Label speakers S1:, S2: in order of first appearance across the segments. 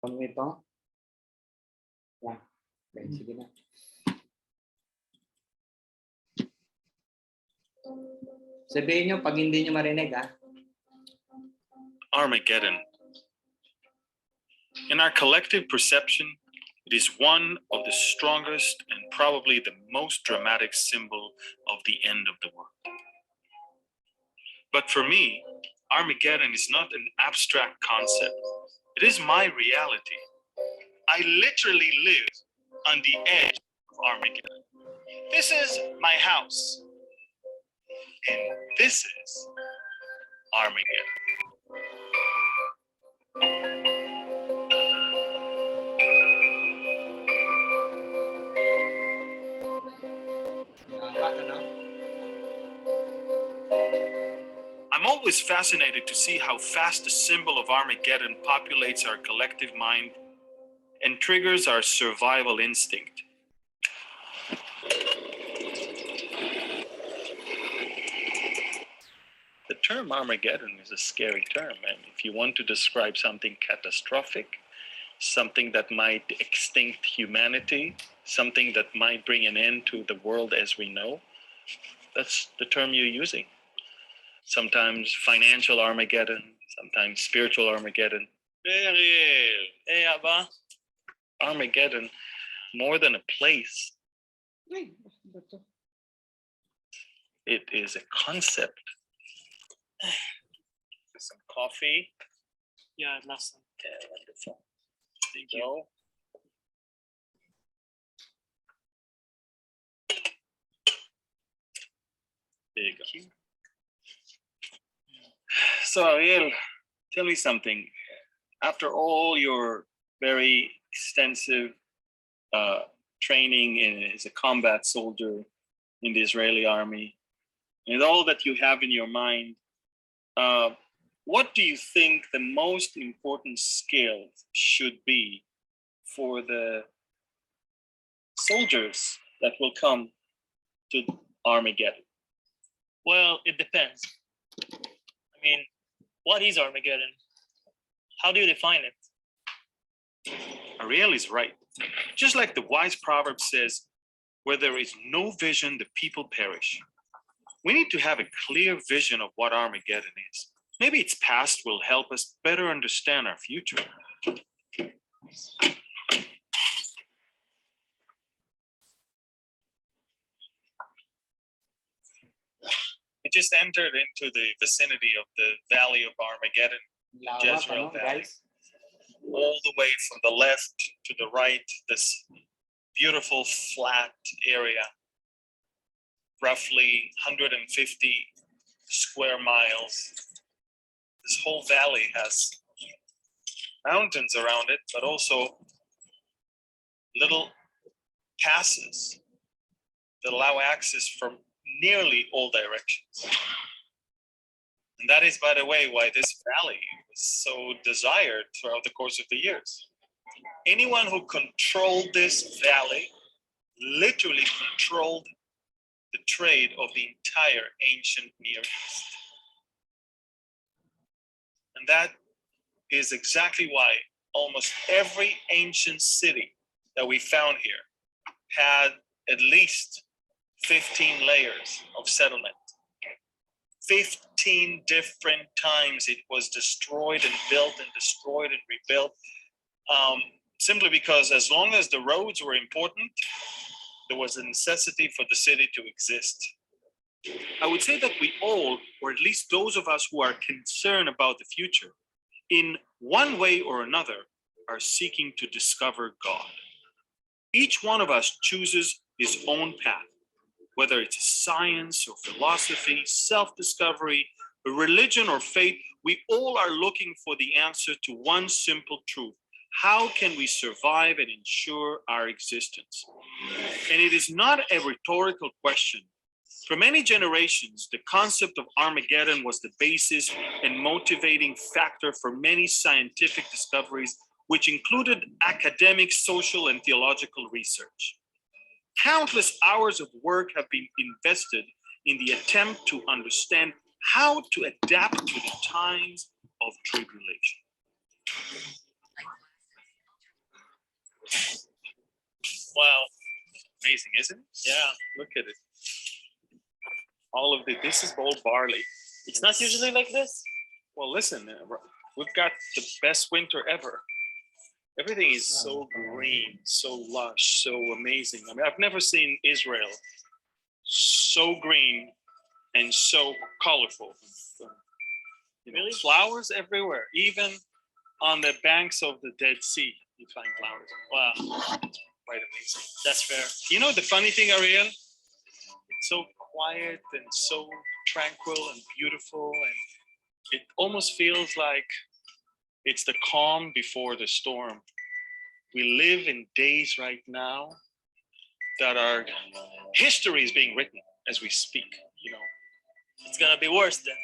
S1: Kung ito, yan. Okay, sige na. Sabihin nyo, pag hindi nyo marinig, ha?
S2: Armageddon. In our collective perception, it is one of the strongest and probably the most dramatic symbol of the end of the world. But for me, Armageddon is not an abstract concept. It is my reality. I literally live on the edge of Armageddon. This is my house. And this is Armageddon. I'm always fascinated to see how fast the symbol of Armageddon populates our collective mind and triggers our survival instinct. The term Armageddon is a scary term, and if you want to describe something catastrophic, something that might extinct humanity, something that might bring an end to the world as we know, that's the term you're using. Sometimes financial Armageddon, sometimes spiritual Armageddon. Armageddon, more than a place, it is a concept. Some coffee.
S3: Yeah, last time.
S2: Okay, wonderful. There you go. There you go. So Ariel, tell me something. After all your very extensive training as a combat soldier in the Israeli army, and all that you have in your mind, what do you think the most important skill should be for the soldiers that will come to Armageddon?
S3: Well, it depends. I mean, what is Armageddon? How do you define it?
S2: Ariel is right. Just like the wise proverb says, where there is no vision, the people perish. We need to have a clear vision of what Armageddon is. Maybe its past will help us better understand our future. We just entered into the vicinity of the Valley of Armageddon, Jezreel Valley. All the way from the left to the right, this beautiful flat area, roughly 150 square miles. This whole valley has mountains around it, but also little passes that allow access from nearly all directions. And that is, by the way, why this valley was so desired throughout the course of the years. Anyone who controlled this valley literally controlled the trade of the entire ancient Near East. And that is exactly why almost every ancient city that we found here had at least 15 layers of settlement. 15 different times it was destroyed and built and destroyed and rebuilt, simply because as long as the roads were important, there was a necessity for the city to exist. I would say that we all, or at least those of us who are concerned about the future, in one way or another, are seeking to discover God. Each one of us chooses his own path, whether it's science or philosophy, self-discovery, religion or faith. We all are looking for the answer to one simple truth. How can we survive and ensure our existence? And it is not a rhetorical question. For many generations, the concept of Armageddon was the basis and motivating factor for many scientific discoveries, which included academic, social, and theological research. Countless hours of work have been invested in the attempt to understand how to adapt to the times of tribulation.
S3: Wow.
S2: Amazing, isn't it?
S3: Yeah.
S2: Look at it. All of this is all barley.
S3: It's not usually like this.
S2: Well, listen, we've got the best winter ever. Everything is so green, so lush, so amazing. I mean, I've never seen Israel so green and so colorful. You know,
S3: Really?
S2: flowers everywhere, even on the banks of the Dead Sea, you find flowers.
S3: Wow.
S2: It's quite amazing.
S3: That's fair.
S2: You know the funny thing, Ariel? It's so quiet and so tranquil and beautiful, and it almost feels like it's the calm before the storm. We live in days right now that our history is being written as we speak, you know.
S3: It's gonna be worse then.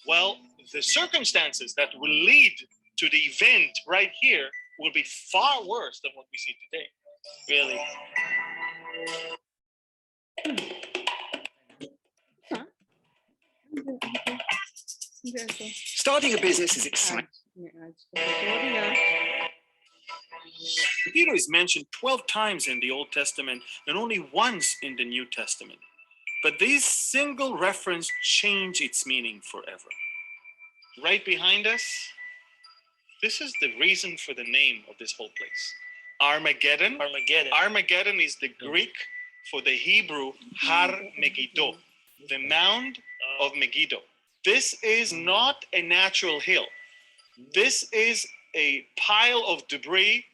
S2: Well, the circumstances that will lead to the event right here will be far worse than what we see today.
S3: Really.
S1: Starting a business is exciting.
S2: Peter is mentioned 12 times in the Old Testament and only once in the New Testament. But this single reference changed its meaning forever. Right behind us, this is the reason for the name of this whole place. Armageddon.
S3: Armageddon.
S2: Armageddon is the Greek for the Hebrew Har Megiddo, the mound of Megiddo. This is not a natural hill. This is a pile of debris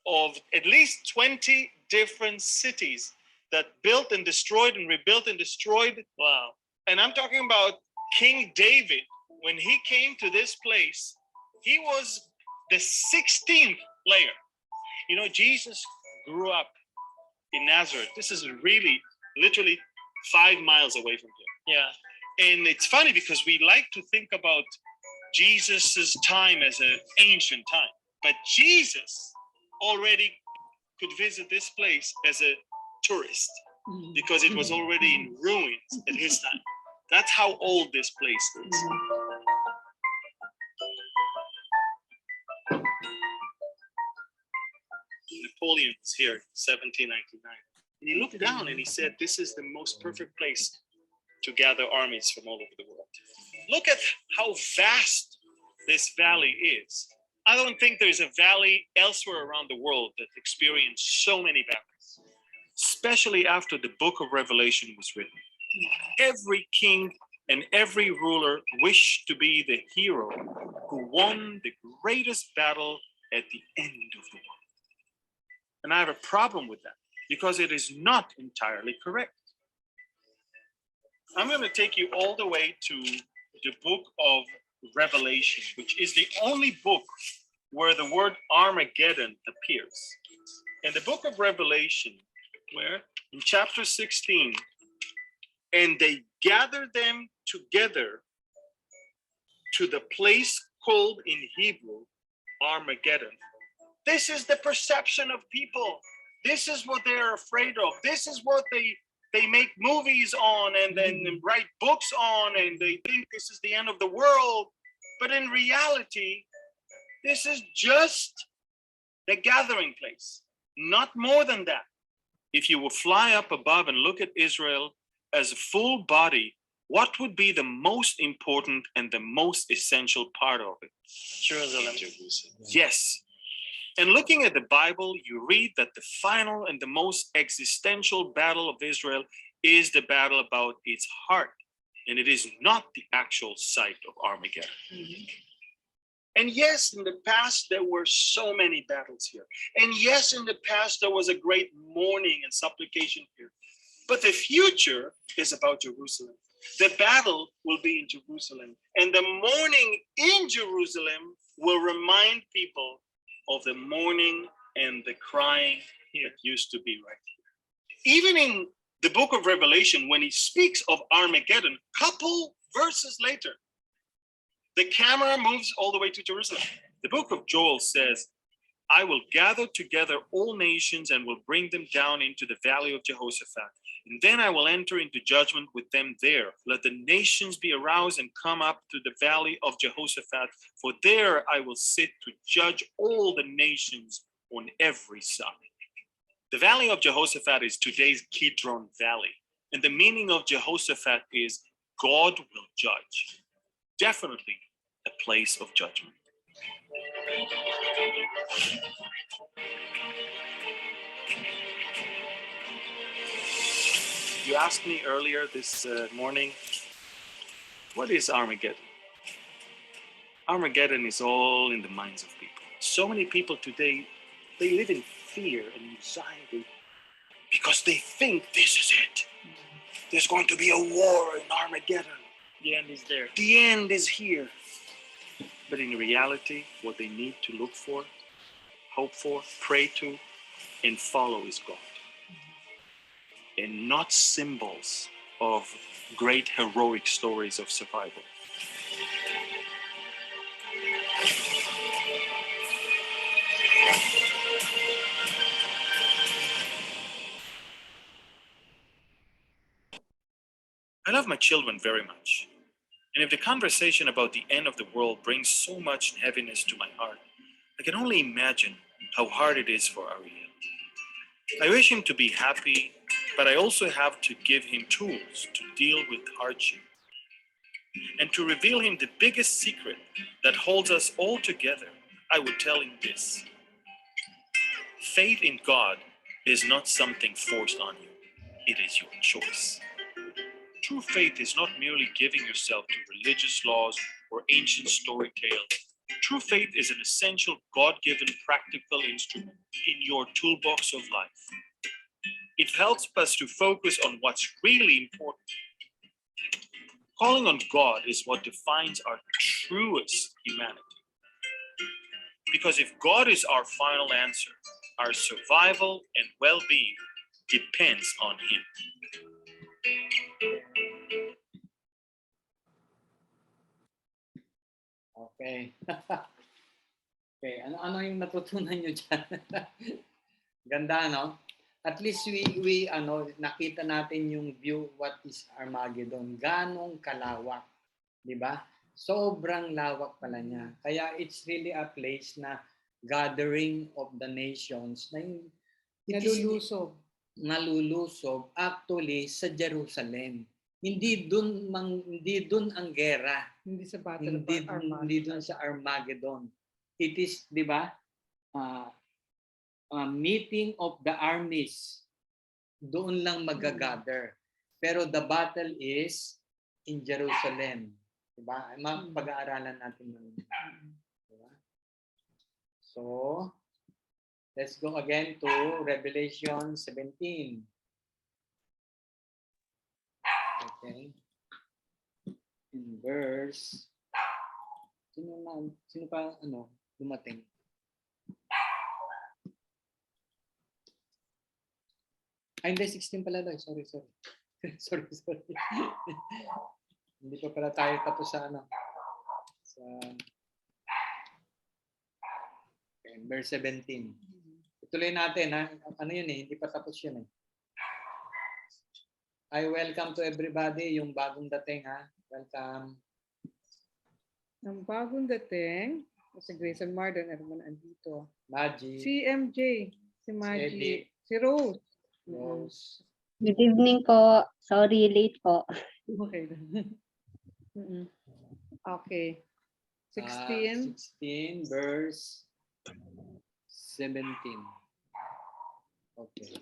S2: of at least 20 different cities that built and destroyed and rebuilt and destroyed.
S3: Wow.
S2: And I'm talking about King David. When he came to this place, he was the 16th player. You know, Jesus grew up in Nazareth. This is really, literally 5 miles away from here.
S3: Yeah.
S2: And it's funny because we like to think about Jesus's time as an ancient time, but Jesus already could visit this place as a tourist because it was already in ruins at his time. That's how old this place is. Napoleon was here in 1799. And he looked down and he said, this is the most perfect place to gather armies from all over the world. Look at how vast this valley is. I don't think there's a valley elsewhere around the world that experienced so many battles, especially after the book of Revelation was written. Every king and every ruler wished to be the hero who won the greatest battle at the end of the world. And I have a problem with that because it is not entirely correct. I'm going to take you all the way to the book of Revelation, which is the only book where the word Armageddon appears. In the book of Revelation, where in chapter 16, and they gathered them together to the place called in Hebrew Armageddon. This is the perception of people. This is what they're afraid of. This is what they make movies on and then write books on, and they think this is the end of the world. But in reality, this is just the gathering place, not more than that. If you will fly up above and look at Israel as a full body, what would be the most important and the most essential part of it?
S3: Jerusalem.
S2: Yes. And looking at the Bible, you read that the final and the most existential battle of Israel is the battle about its heart. And it is not the actual site of Armageddon. And yes, in the past, there were so many battles here. And yes, in the past, there was a great mourning and supplication here. But the future is about Jerusalem. The battle will be in Jerusalem. And the mourning in Jerusalem will remind people of the mourning and the crying that used to be right here. Even in the book of Revelation, when he speaks of Armageddon, couple verses later, the camera moves all the way to Jerusalem. The book of Joel says, I will gather together all nations and will bring them down into the valley of Jehoshaphat. And then I will enter into judgment with them there. Let the nations be aroused and come up to the valley of Jehoshaphat, for there I will sit to judge all the nations on every side. The valley of Jehoshaphat is today's Kidron Valley. And the meaning of Jehoshaphat is God will judge. Definitely a place of judgment. You asked me earlier this morning, what is Armageddon? Armageddon is all in the minds of people. So many people today, they live in fear and anxiety because they think this is it. There's going to be a war in Armageddon.
S3: The end is there.
S2: The end is here. But in reality, what they need to look for, hope for, pray to, and follow is God. And not symbols of great heroic stories of survival. I love my children very much. And if the conversation about the end of the world brings so much heaviness to my heart, I can only imagine how hard it is for Ariel. I wish him to be happy, but I also have to give him tools to deal with hardship and to reveal him the biggest secret that holds us all together. I would tell him this: faith in God is not something forced on you. It is your choice. True faith is not merely giving yourself to religious laws or ancient story tales. True faith is an essential God-given practical instrument in your toolbox of life. It helps us to focus on what's really important. Calling on God is what defines our truest humanity. Because if God is our final answer, our survival and well-being depends on Him.
S1: Okay. Okay, ano yung natutunan nyo dyan? Ganda, no? At least we nakita natin yung view what is Armageddon. Ganong kalawak, di ba? Sobrang lawak pala niya. Kaya it's really a place na gathering of the nations na yung nalulusob actually sa Jerusalem. Hindi dun ang gera.
S4: Hindi sa Battle of Armageddon.
S1: Hindi dun sa Armageddon. It is, di ba, meeting of the armies. Doon lang magagather. Pero the battle is in Jerusalem. Di ba? Pag-aaralan natin ng diba? So, let's go again to Revelation 17. Okay. In verse, sino pa dumating? Ay, hindi, 16 pala daw. Sorry. sorry. Hindi pa pala tayo tapos sa okay, verse 17. Ituloy natin, ha? Ano yun eh, hindi pa tapos yun eh. I welcome to everybody, yung bagong dating, ha? Welcome.
S4: Ang bagong dating, si Grace and Marlon, everyone andito.
S1: Majee.
S4: Si MJ, si Majee,
S1: Edith.
S4: si Rose.
S1: Rose.
S5: Good evening po. Sorry, late po.
S4: Okay. Okay. 16.
S1: 16 verse 17. Okay.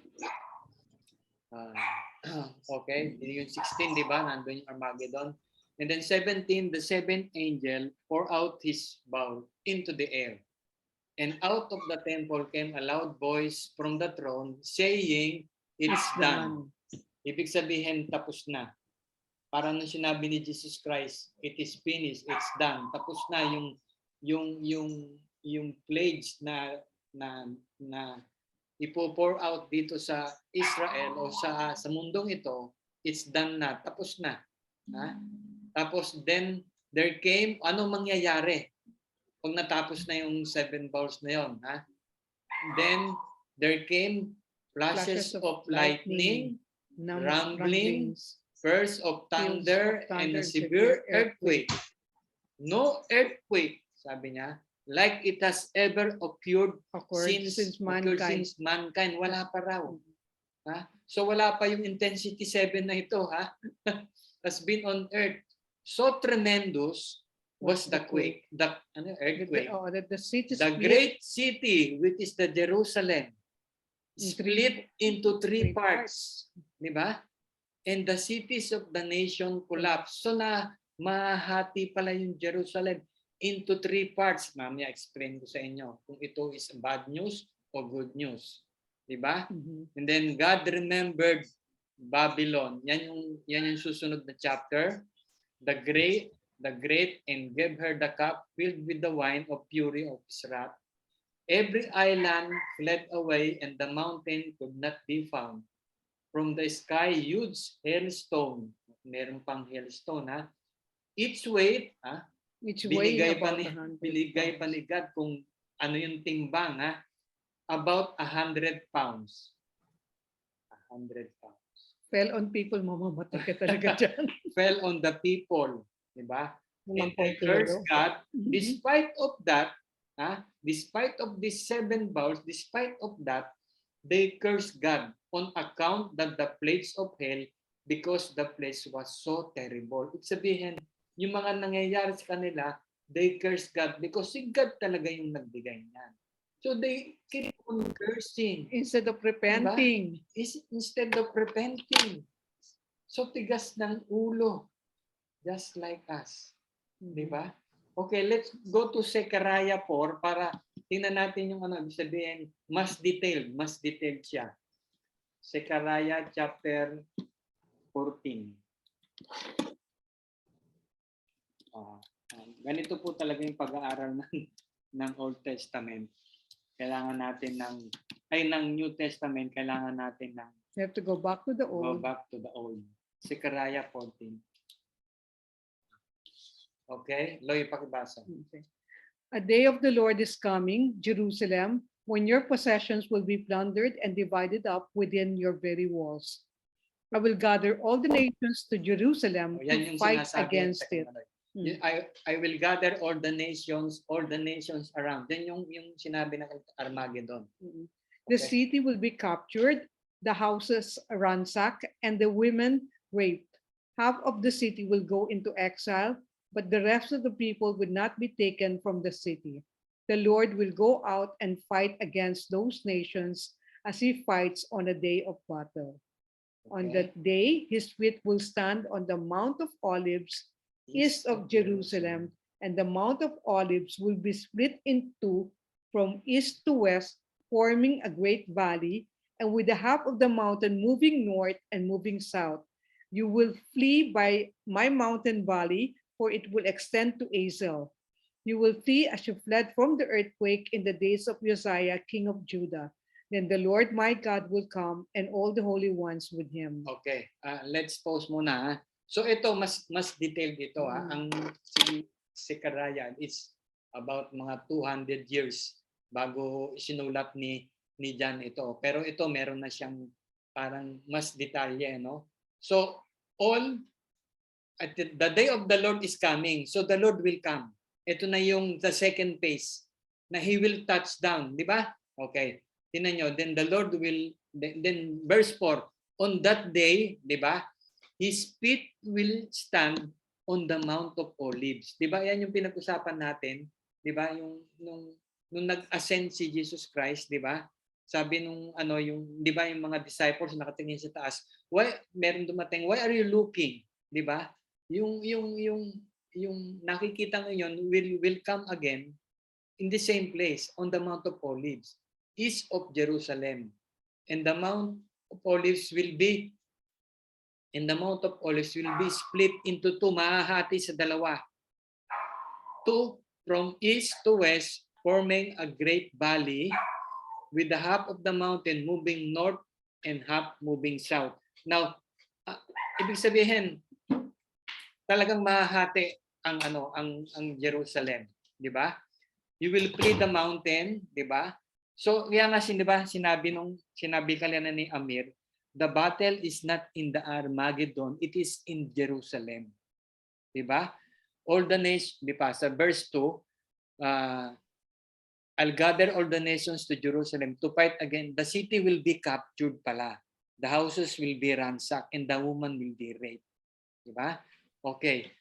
S1: Okay, yung 16, di ba? Nandun yung Armageddon. And then 17, the seventh angel poured out his bowl into the air. And out of the temple came a loud voice from the throne saying, "It's done." Ibig sabihin, tapos na. Parang nung sinabi ni Jesus Christ, "It is finished, it's done." Tapos na yung plagues na ipo-pour out dito sa Israel o sa mundong ito, it's done na, tapos na. Ha? Tapos then there came, anong mangyayari pag natapos na yung 7 bowls na yon, ha? Then there came flashes of lightning, rumblings, bursts of thunder, and a severe earthquake. No earthquake, sabi niya, like it has ever occurred
S4: Since mankind.
S1: since mankind. Wala pa raw. Ha? So wala pa yung intensity 7 na ito, ha? Has been on earth. So tremendous was the quake, the earthquake.
S4: That the city
S1: The
S4: split
S1: great city, which is the Jerusalem,
S4: in
S1: split into three parts. Di ba? And the cities of the nation collapsed. So na mahati pala yung Jerusalem into three parts. Mamaya explain ko sa inyo kung ito is bad news o good news. Di ba? And then God remembered Babylon. Yan yung susunod na chapter. The great and gave her the cup filled with the wine of fury of his wrath. Every island fled away and the mountain could not be found. From the sky, huge hailstone. Meron pang hailstone, ha? Each weight, ha? Binigay pa ni God kung ano yung timbang, ha? About 100 pounds. 100 pounds.
S4: fell on people, mamamatay ka talaga dyan.
S1: Fell on the people, di ba? And
S4: Limang
S1: they cursed
S4: kilo.
S1: God. Despite of that, despite of these 7 bowls, despite of that, they cursed God on account that the plagues of hell, because the place was so terrible. Ibig sabihin, yung mga nangyayari sa kanila, they cursed God because si God talaga yung nagbigay niyan. So they keep on cursing.
S4: Instead of repenting.
S1: Instead of repenting. So tigas ng ulo. Just like us. Di ba? Okay, let's go to Zechariah 4 para tingnan natin yung ano, sabihin, mas detailed siya. Zechariah chapter 14. Ganito po talaga yung pag-aaral ng Old Testament. Kailangan natin ng New Testament, kailangan natin ng
S4: You have to go back to the
S1: go
S4: old.
S1: back to the old. Zechariah 14. Okay, Loy, pakibasa.
S4: Okay. A day of the Lord is coming, Jerusalem, when your possessions will be plundered and divided up within your very walls. I will gather all the nations to Jerusalem
S1: Yan
S4: to
S1: yung
S4: fight
S1: sinasabi
S4: against it.
S1: I will gather all the nations around. Yan yung sinabi ng Armageddon.
S4: The
S1: Okay.
S4: city will be captured, the houses ransacked, and the women raped. Half of the city will go into exile, but the rest of the people will not be taken from the city. The Lord will go out and fight against those nations as he fights on a day of battle. On
S1: Okay.
S4: that day, his feet will stand on the Mount of Olives, east of Jerusalem, and the Mount of Olives will be split in two from east to west, forming a great valley, and with the half of the mountain moving north and moving south. You will flee by my mountain valley, for it will extend to Azel. You will flee as you fled from the earthquake in the days of Uzziah, king of Judah. Then the Lord my God will come, and all the holy ones with him.
S1: Okay, let's pause muna. Ha? So ito, mas detailed ito. Ha? Ang si Zechariah is about mga 200 years bago sinulat ni John ito. Pero ito, meron na siyang parang mas detalye. No? So, the day of the Lord is coming. So the Lord will come. Ito na yung the second phase na He will touch down. Di ba? Okay. Tingnan nyo. Then the Lord will, then verse 4, on that day, di ba? His feet will stand on the Mount of Olives. Di ba? Yan yung pinag-usapan natin. Di ba? Nung nag-ascend si Jesus Christ, di ba? Sabi nung di ba yung mga disciples nakatingin sa taas, meron dumating, why are you looking? Di ba? Yung nakikita ngayon will come again in the same place on the Mount of Olives, east of Jerusalem. And the Mount of Olives will be split into two, mahahati sa dalawa. Two from east to west, forming a great valley, with the half of the mountain moving north and half moving south. Now, ibig sabihin, talagang mahahati ang Jerusalem, di ba? You will flee the mountain, di ba? So, kaya nga sinabi kanina ni Amir, the battle is not in the Armageddon, it is in Jerusalem. Di ba? All the nations, di ba? Sa verse 2, I'll gather all the nations to Jerusalem to fight again. The city will be captured pala. The houses will be ransacked and the woman will be raped. Diba? Okay.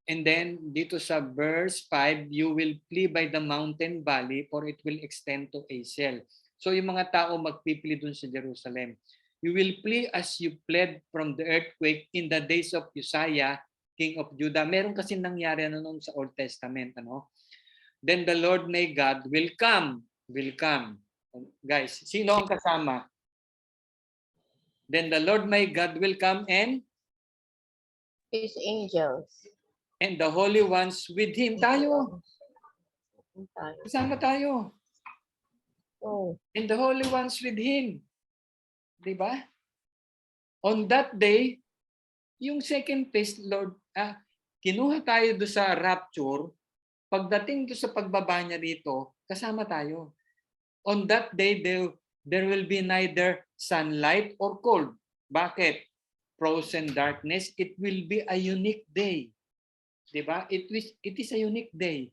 S1: And then dito sa verse 5, you will flee by the mountain valley for it will extend to Azel. So yung mga tao magpipili dun sa Jerusalem. You will flee as you fled from the earthquake in the days of Uzziah, king of Judah. Meron kasi nangyari noon sa Old Testament, ano? Then the Lord my God will come. Will come. Guys, sino ang kasama? Then the Lord my God will come and
S6: His angels.
S1: the holy ones with him. Tayo. Kasama tayo.
S6: Oh,
S1: And the holy ones with him. Diba? On that day, yung second phase, Lord, kinuha tayo do sa rapture. Pagdating do sa pagbaba niya dito, kasama tayo. On that day, there will be neither sunlight or cold. Bakit? Frozen darkness. It will be a unique day. Diba? It is a unique day.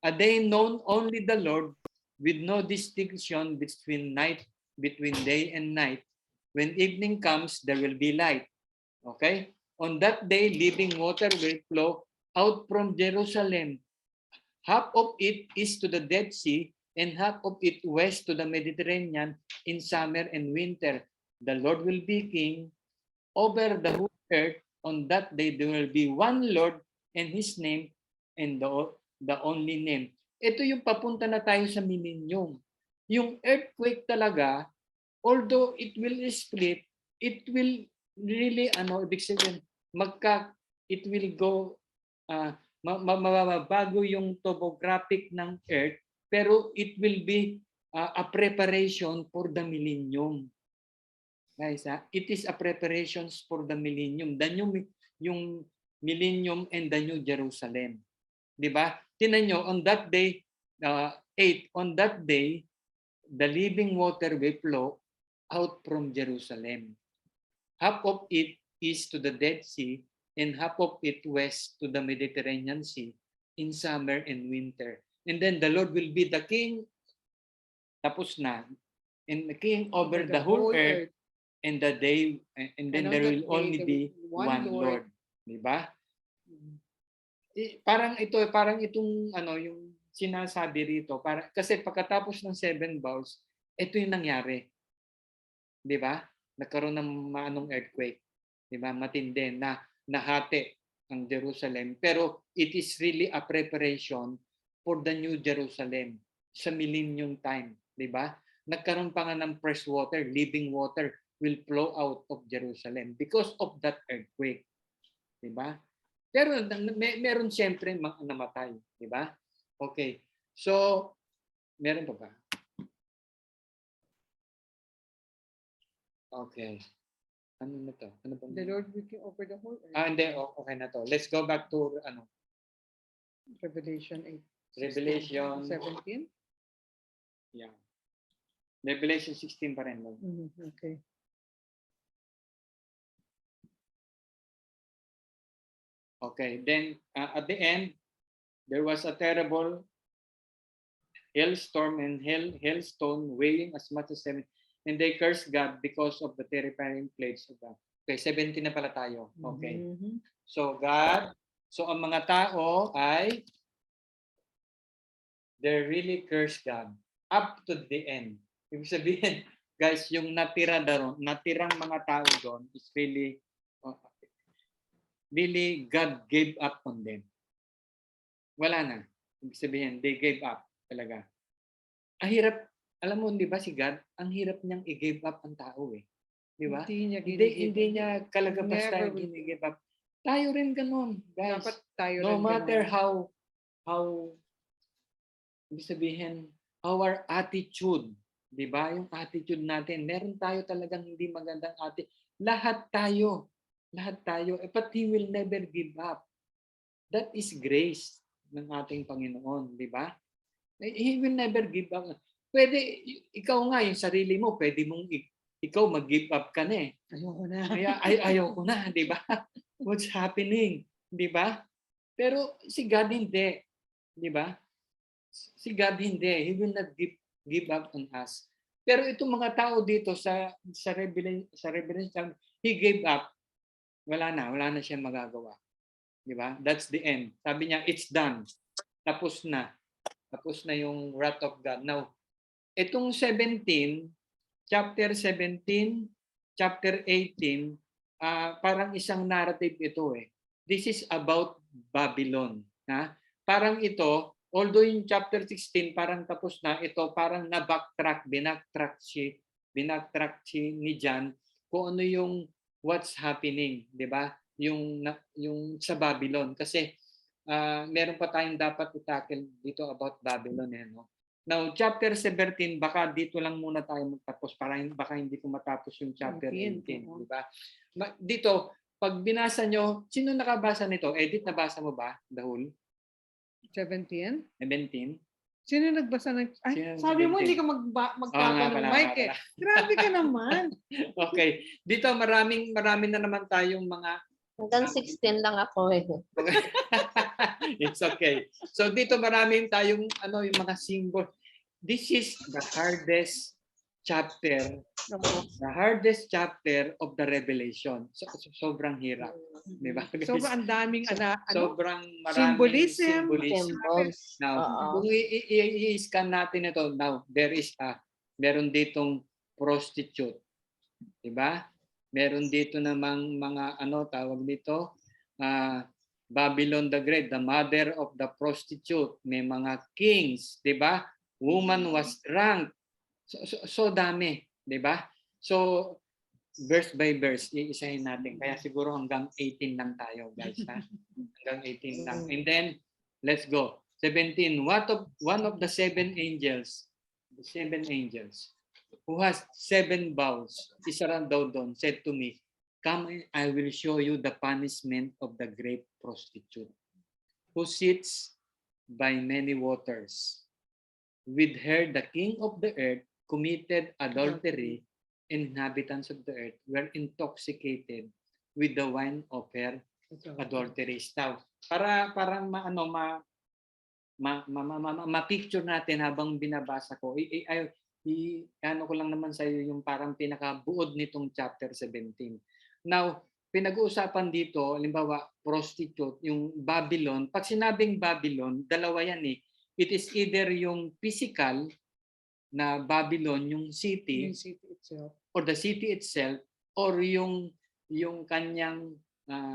S1: A day known only the Lord with no distinction between day and night. When evening comes, there will be light. Okay? On that day, living water will flow out from Jerusalem. Half of it is to the Dead Sea, and half of it west to the Mediterranean in summer and winter. The Lord will be king over the whole earth. On that day, there will be one Lord and His name and the only name. Ito yung papunta na tayo sa millennium. Yung earthquake talaga, although it will split, it will really, ibig sabihin, it will go, mababago yung topographic ng earth, pero it will be a preparation for the millennium. Guys, it is a preparations for the millennium. Yung millennium and the new Jerusalem. Diba? Tingnan nyo, on that day, 8, on that day, the living water will flow out from Jerusalem. Half of it is to the Dead Sea, and half of it west to the Mediterranean Sea in summer and winter. And then the Lord will be the king, tapos na, and the king over the whole earth, and the day, and then there will only be one Lord. Diba? Parang itong yung sinasabi rito, kasi pagkatapos ng 7 bowls, ito yung nangyari. 'Di ba? Nagkaroon ng maanong earthquake. 'Di ba? Matindi na nahati ang Jerusalem, pero it is really a preparation for the new Jerusalem sa millennium time, 'di ba? Nagkaroon pa nga ng fresh water, living water will flow out of Jerusalem because of that earthquake. 'Di ba? Pero meron siyempre mga namatay, 'di ba? Okay. So, meron pa ba? Okay. Ano na to? Ano ba?
S4: The Lord will king over the whole earth.
S1: Hindi. Okay na to. Let's go back to
S4: Revelation 8.
S1: Revelation
S4: 17?
S1: Yeah. Revelation 16 pa rin.
S4: Okay.
S1: Okay. Then, at the end, there was a terrible hailstorm and hailstone weighing as much as 7. And they cursed God because of the terrifying plagues of God. Okay, 17 na pala tayo. Okay. So ang mga tao ay they really cursed God up to the end. Ibig sabihin, guys, yung natirang mga tao doon is really God gave up on them. Wala na. Ibig sabihin, they gave up talaga. Ang hirap, alam mo, di ba si God, ang hirap niyang i-give up ang tao eh. Di ba? Hindi niya kalaga basta gini-give up. Tayo rin ganun, guys.
S4: Dapat tayo
S1: No
S4: rin
S1: matter
S4: ganun.
S1: how ibig sabihin, our attitude, di ba? Yung attitude natin, meron tayo talagang hindi magandang attitude. Lahat tayo. But He will never give up. That is grace ng ating Panginoon, di ba? He will never give up. Pwede, ikaw nga, yung sarili mo, pwede mong ikaw mag-give up ka na eh.
S4: Ayoko na.
S1: Ayoko na, di ba? What's happening? Di ba? Pero si God hindi. Di ba? Si God hindi. He will not give up on us. Pero itong mga tao dito sa Revelation, he gave up. Wala na siya magagawa. Di ba? That's the end. Sabi niya, it's done. Tapos na. Tapos na yung wrath of God. Now, itong 17, chapter 17, chapter 18, parang isang narrative ito eh. This is about Babylon. Ha? Parang ito, although yung chapter 16 parang tapos na, ito parang binaktrack si ni John kung ano yung what's happening, di ba? Yung sa Babylon. Kasi meron pa tayong dapat i-tackle dito about Babylon. Eh, no? Now, chapter 17, baka dito lang muna tayo magtapos para baka hindi ko matapos yung chapter 18. Di ba? Dito, pag binasa nyo, sino nakabasa nito? Edith, nabasa mo ba? The whole?
S4: 17?
S1: 17?
S4: Sino nagbasa ng... Ay,
S1: Sino
S4: sabi mo
S1: 17?
S4: hindi ka magtapa ng mic eh. Grabe ka naman.
S1: Okay. Dito marami na naman tayong mga...
S6: Hanggang 16 lang ako eh.
S1: It's okay. So dito maraming tayong yung mga symbol. This is the hardest chapter. The hardest chapter of the Revelation. Sobrang hirap. Di ba?
S4: Sobrang daming
S1: sobrang maraming
S4: symbolism.
S6: Symbols.
S1: Now, kung i-scan natin ito, now, meron ditong prostitute. Di ba? Meron dito namang mga tawag dito, Babylon the Great, the mother of the prostitute. May mga kings, di ba? Woman was drunk. So dami, di ba? So, verse by verse, iisahin natin. Kaya siguro hanggang 18 lang tayo, guys. Ha? Hanggang 18 lang. And then, let's go. 17. One of the seven angels, who has 7 bowls, isa lang daw doon, said to me, "Come, I will show you the punishment of the great prostitute, who sits by many waters. With her, the king of the earth committed adultery, and inhabitants of the earth were intoxicated with the wine of her adulteries." Now, parang ma-picture natin habang binabasa ko. Ano ko lang naman sa iyo yung parang pinakabuod nitong chapter 17. Now, pinag-uusapan dito, halimbawa, prostitute, yung Babylon. Pag sinabing Babylon, dalawa yan eh. It is either yung physical na Babylon, yung city
S4: itself.
S1: Or the city itself, or yung kanyang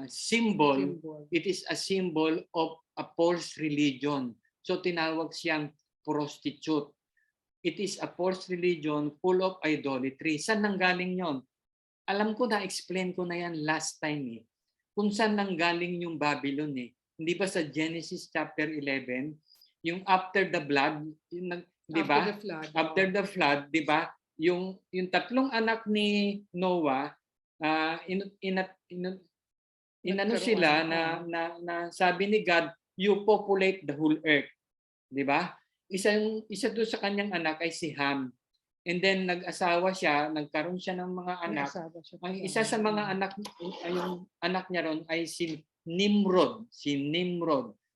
S1: symbol. It is a symbol of a false religion. So tinawag siyang prostitute. It is a false religion full of idolatry. Saan nanggaling yon? Alam ko na-explain ko na yan last time eh. Kung saan nanggaling yung Babylon eh. Hindi ba sa Genesis chapter 11, yung after the flood, di ba? After the flood, di ba? Yung tatlong anak ni Noah, inano sila na sabi ni God, you populate the whole earth. Di ba? Isa doon sa kanyang anak ay si Ham. And then nag-asawa siya, nagkaroon siya ng mga anak. Ang isa sa mga anak niya ron ay si Nimrod.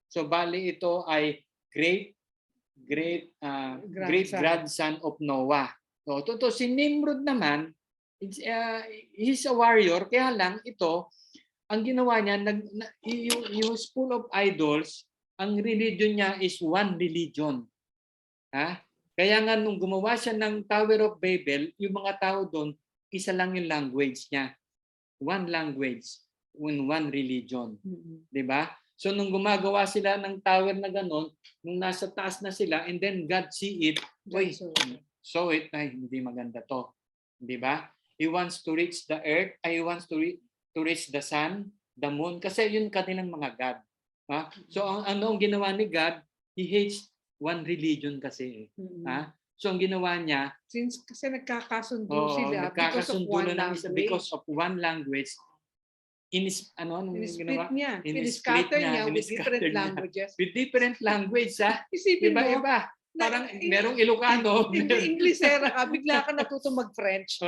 S1: So bali ito ay great grandson of Noah. So si Nimrod naman, he's a warrior, kaya lang ito, ang ginawa niya, he was full of idols. Ang religion niya is one religion. Ha? Kaya nga nung gumawa siya ng Tower of Babel, yung mga tao doon, isa lang yung language niya. One language, one religion. Di ba? So nung gumagawa sila ng tower na ganon, nung nasa taas na sila, and then God see it, so it, ay, hindi maganda to. Di ba? He wants to reach the earth, he wants to reach the sun, the moon, kasi yun kanilang mga God. Ha? So ang ginawa ni God, he hates one religion kasi. Ha? So ang ginawa niya,
S4: since kasi nagkakasundo sila
S1: because of one language,
S4: in-split niya. In-scatter niya with different languages.
S1: With different language, ha?
S4: Isipin mo,
S1: iba. Parang merong Ilocano.
S4: Hindi Inglesera ka, bigla ka natuto mag-French.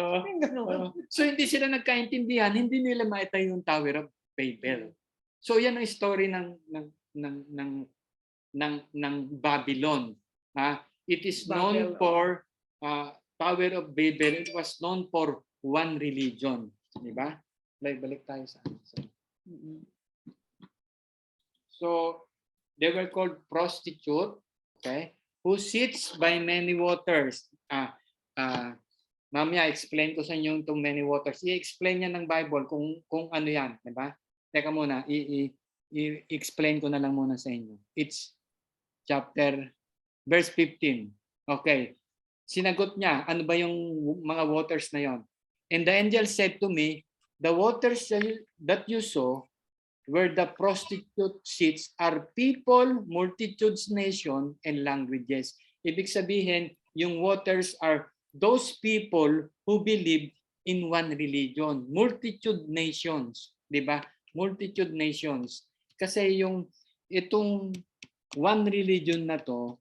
S1: So hindi sila nagkaintindihan, hindi nila maitayo yung Tower of Babel. So yan ang story ng Babylon. It is
S4: Babel,
S1: known
S4: oh.
S1: for Tower of Babel. It was known for one religion. Di ba? Balik tayo sa So, they were called prostitute, okay, who sits by many waters. Mamaya, explain ko sa inyo itong many waters. I-explain niya ng Bible kung ano yan, di ba? Teka muna, i-explain ko na lang muna sa inyo. It's verse 15. Okay. Sinagot niya, ano ba yung mga waters na yon? And the angel said to me, the waters that you saw where the prostitute sits are people, multitudes, nation, and languages. Ibig sabihin, yung waters are those people who believe in one religion. Multitude nations. Di ba? Multitude nations. Kasi itong one religion na to,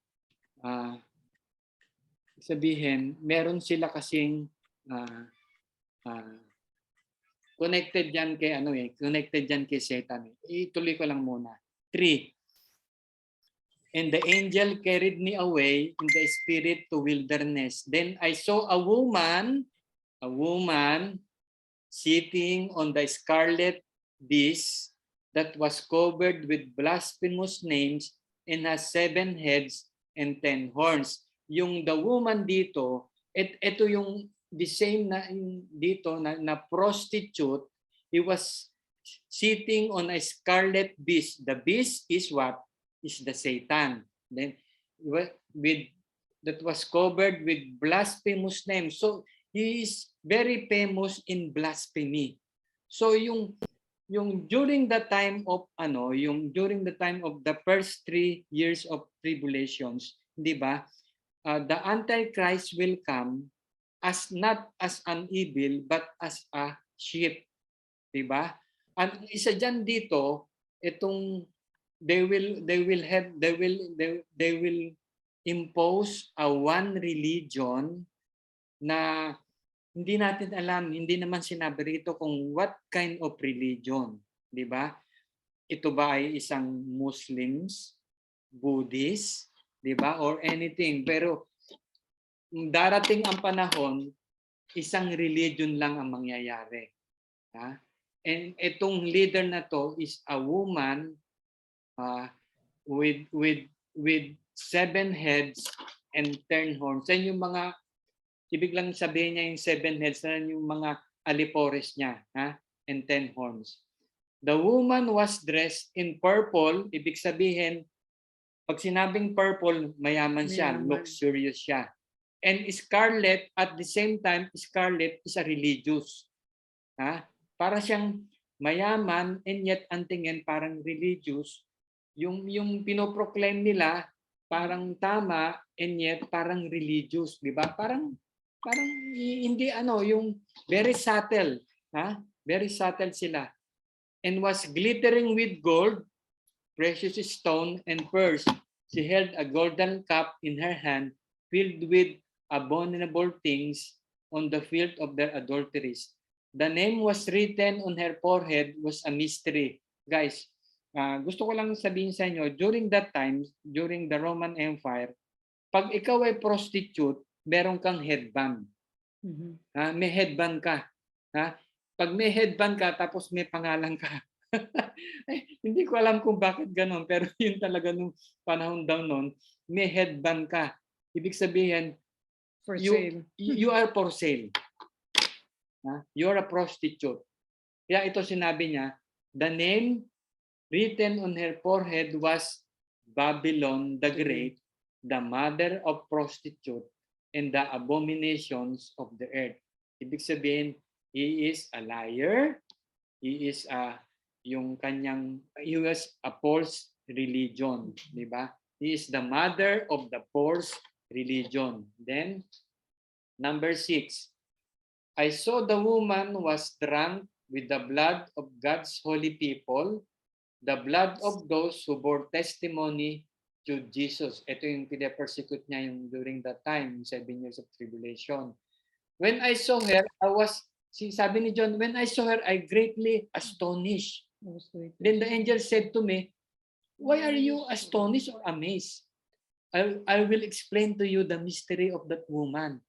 S1: sabihin, meron sila kasing connected yan kay connected yan kay Satan. Ituloy ko lang muna. 3. And the angel carried me away in the spirit to wilderness. Then I saw a woman sitting on the scarlet beast that was covered with blasphemous names and has 7 heads and 10 horns. Yung the woman dito, ito yung the same na dito na prostitute. He was sitting on a scarlet beast. The beast is what? Is the Satan. Then that was covered with blasphemous names. So he is very famous in blasphemy. So yung during the time of during the time of the first 3 years of tribulations, di ba? The Antichrist will come as not as an evil but as a sheep, di ba? Ang isa diyan dito, itong they will impose a one religion na hindi natin alam, hindi naman sinabi rito kung what kind of religion, di ba? Ito ba ay isang Muslims, Buddhist, di ba? Or anything. Pero darating ang panahon, isang religion lang ang mangyayari. And itong leader na to is a woman with 7 heads and 10 horns. Yan yung mga ibig lang sabihin niya yung 7 heads na yung mga alipores niya, and 10 horns. The woman was dressed in purple. Ibig sabihin, pag sinabing purple, mayaman siya, luxurious siya. And scarlet, at the same time, scarlet is a religious. Para siyang mayaman and yet ang tingin parang religious. Yung pinoproclaim nila, parang tama and yet parang religious, di ba? Parang hindi yung very subtle, very subtle sila. And was glittering with gold, precious stone and pearls. She held a golden cup in her hand filled with abominable things on the field of their adulteries. The name was written on her forehead was a mystery. Guys, gusto ko lang sabihin sa inyo, during that time, during the Roman Empire, pag ikaw ay prostitute, meron kang headband. May headband ka. Pag may headband ka, tapos may pangalan ka. Hindi ko alam kung bakit ganun, pero yun talaga nung panahon daw nun, may headband ka. Ibig sabihin,
S4: For sale.
S1: You are for sale. You are a prostitute. Kaya ito sinabi niya, the name written on her forehead was Babylon the Great, the mother of prostitute and the abominations of the earth. Ibig sabihin, he is a liar. He is he was a false religion, di ba? He is the mother of the false religion. Then, number 6, I saw the woman was drunk with the blood of God's holy people, the blood of those who bore testimony to Jesus. Ito yung pina-persecute niya during that time, 7 years of tribulation. When I saw her, sabi ni John, when I saw her, I greatly astonished. Then the angel said to me, why are you astonished or amazed? I will explain to you the mystery of that woman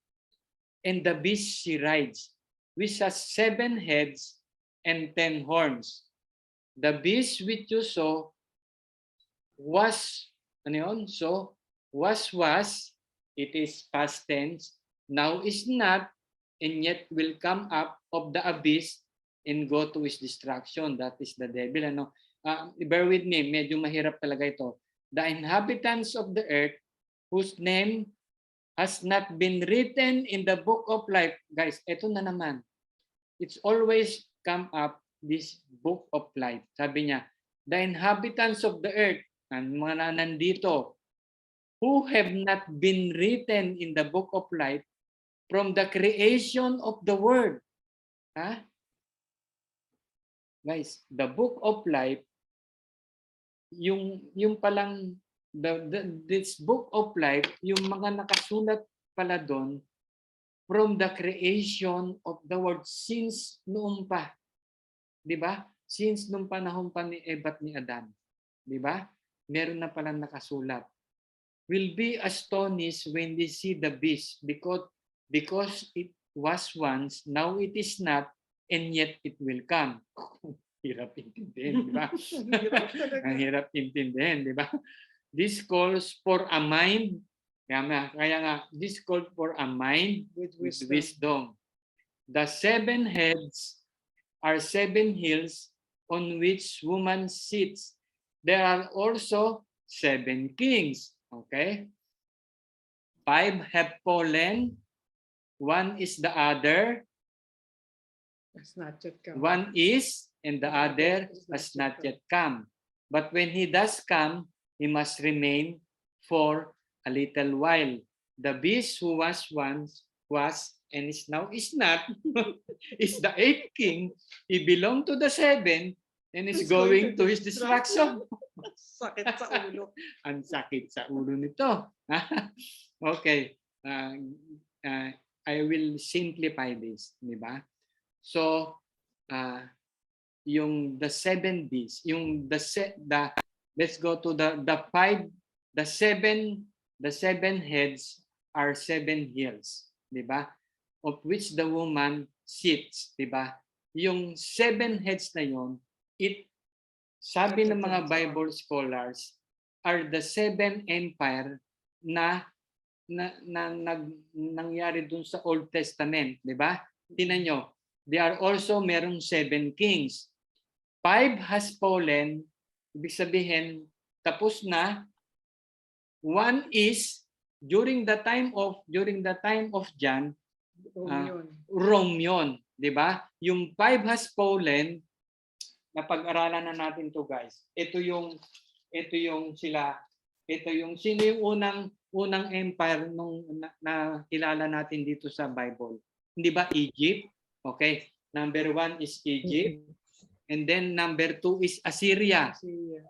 S1: and the beast she rides, which has 7 heads and 10 horns. The beast which you saw was, ano yun? So, was, it is past tense, now is not, and yet will come up of the abyss and go to his destruction. That is the devil. Ano? Bear with me, medyo mahirap talaga ito. The inhabitants of the earth whose name has not been written in the book of life. Guys, ito na naman. It's always come up, this book of life. Sabi niya, the inhabitants of the earth, ang mga nandito, who have not been written in the book of life from the creation of the world. Ha? Guys, the book of life, yung palang this book of life, yung mga nakasulat pala doon from the creation of the world since noong pa. 'Di ba? Since nung panahon pa ni Eva at ni Adan. 'Di ba? Meron na palang nakasulat. Will be astonished when they see the beast because it was once, now it is not, and yet it will come. Hirap intindihin, di ba? Ang hirap intindihin, di ba? This calls for a mind. Kaya nga, this calls for a mind with wisdom. The 7 heads are 7 hills on which woman sits. There are also 7 kings. Okay? 5 have fallen. 1 is the other.
S4: It's not yet come.
S1: 1 is, and the other has not yet come. But when he does come, he must remain for a little while. The beast who was once, was, and is now is not, is the 8th king. He belonged to the 7 and is going to his destruction.
S4: Sakit sa ulo.
S1: Ang sakit sa ulo nito. Okay. I will simplify this, di ba? So, yung the 7 beasts, yung let's go to the 5, the 7 heads are 7 hills, di ba? Of which the woman sits, di ba? Yung 7 heads na yon, sabi ng mga Bible scholars, are the 7 empire na nangyari dun sa Old Testament, di ba? Tingnan nyo, they are also merong 7 kings. 5 has fallen, ibig sabihin, tapos na. 1 is, during the time of John, Rome yun, di ba? Yung 5 has fallen, napag-aralan na natin to guys. Ito yung sino yung unang empire nung kilala natin dito sa Bible. Hindi ba Egypt? Okay. Number 1 is Egypt. And then number 2 is Assyria.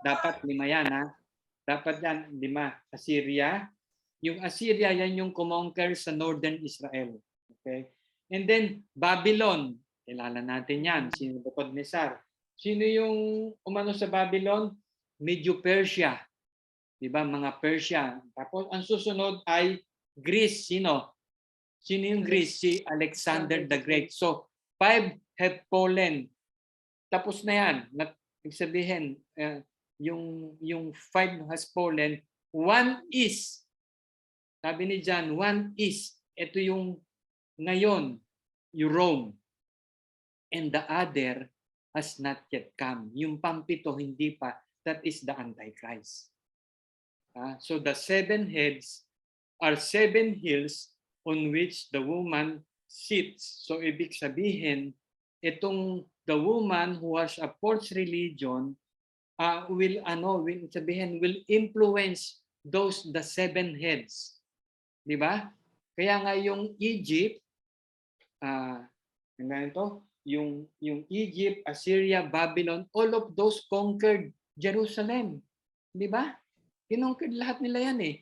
S1: Dapat 5 yan ha. Dapat yan 5. Assyria. Yung Assyria yan yung kumonquer sa northern Israel. Okay. And then Babylon. Kilala natin yan. Sino Nebuchadnezzar? Sino yung umano sa Babylon? Medyo Persia. Diba? Mga Persia. Tapos ang susunod ay Greece. Sino? Sino yung Greece? Si Alexander the Great. So, 5 have fallen. Tapos na yan. Ibig sabihin, yung 5 has fallen. 1 is. Sabi ni John, 1 is. Ito yung ngayon, yung Rome. And the other has not yet come. Yung pampito, hindi pa. That is the Antichrist. So the 7 heads are 7 hills on which the woman sits. So ibig sabihin, itong the woman who has a false religion will influence the 7 heads. Di ba? Kaya nga yung Egypt, yung Egypt, Assyria, Babylon, all of those conquered Jerusalem. Di ba? Kinonquered lahat nila yan eh.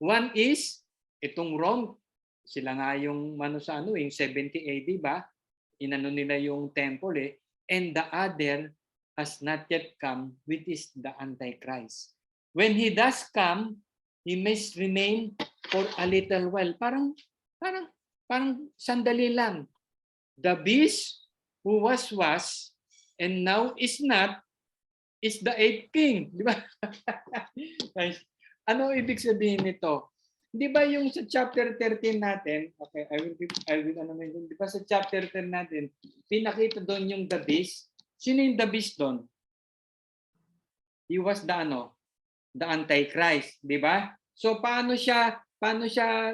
S1: 1 is, itong Rome, sila nga yung yung 70 AD ba? Inano nila yung temple eh. And the other has not yet come, which is the Antichrist. When he does come, he must remain for a little while. Parang sandali lang. The beast who was and now is not is the eighth king. Di ba? Guys, ano ibig sabihin nito? Di ba yung sa chapter 13 natin, okay, I will ano yun, di ba sa chapter 10 natin, pinakita doon yung the beast. Sino yung the beast doon? He was the the Antichrist, di ba? So paano siya